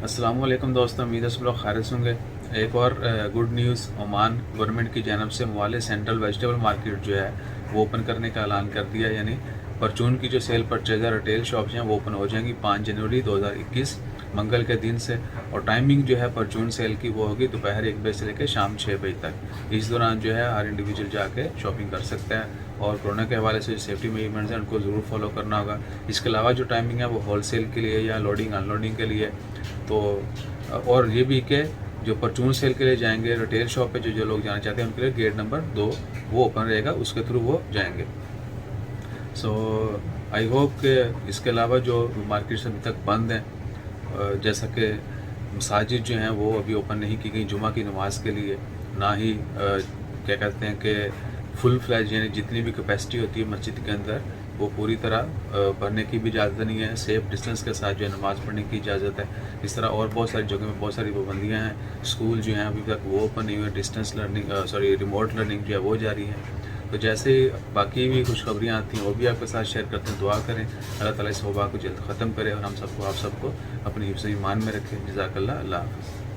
अस्सलाम वालेकुम दोस्तों, उम्मीद है सब लोग खैरियत से होंगे। एक और गुड न्यूज़, ओमान गवर्नमेंट की जानब से मुवाले सेंट्रल वेजिटेबल मार्केट जो है वो ओपन करने का ऐलान कर दिया। यानी परचून की जो सेल परचेजर रिटेल शॉप्स हैं वो ओपन हो जाएंगी 5 जनवरी 2021 मंगल के दिन से। और टाइमिंग जो है परचून सेल की वो होगी दोपहर 1 बजे से लेकर शाम 6 बजे तक। इस दौरान जो है हर इंडिविजुअल जाके शॉपिंग कर सकता है। और कोरोना के हवाले से सेफ्टी मेजरमेंट्स हैं उनको ज़रूर फॉलो करना होगा। इसके अलावा जो टाइमिंग है वो होल सेल के लिए या लोडिंग अनलोडिंग के लिए। तो और ये भी कि जो परचून सेल के लिए जाएंगे रिटेल शॉप पे जो लोग जाना चाहते हैं उनके लिए गेट नंबर 2 वो ओपन रहेगा, उसके थ्रू वो जाएंगे। सो आई होप कि इसके अलावा जो मार्केट्स अभी तक बंद हैं, जैसा कि मसाजिद जो हैं वो अभी ओपन नहीं की गई जुमा की नमाज के लिए, ना ही क्या कहते हैं कि फुल फ्लैज यानी जितनी भी कैपेसिटी होती है मस्जिद के अंदर वो पूरी तरह भरने की भी इजाज़त नहीं है। सेफ डिस्टेंस के साथ जो है नमाज़ पढ़ने की इजाज़त है। इस तरह और बहुत सारी जगह में बहुत सारी पाबंदियाँ हैं। स्कूल जो हैं अभी तक वो ओपन नहीं हुए, डिस्टेंस लर्निंग रिमोट लर्निंग जो है वो जारी है। तो जैसे बाकी भी खुशखबरियाँ आती हैं वो भी आपके साथ शेयर करते हैं। दुआ करें अल्लाह ताला इस वबा को जल्द ख़त्म करे और हम सबको आप सबको अपनी हिफ्ज़ ईमान में रखें। जज़ाकल्लाह, अल्लाह हाफ़िज़।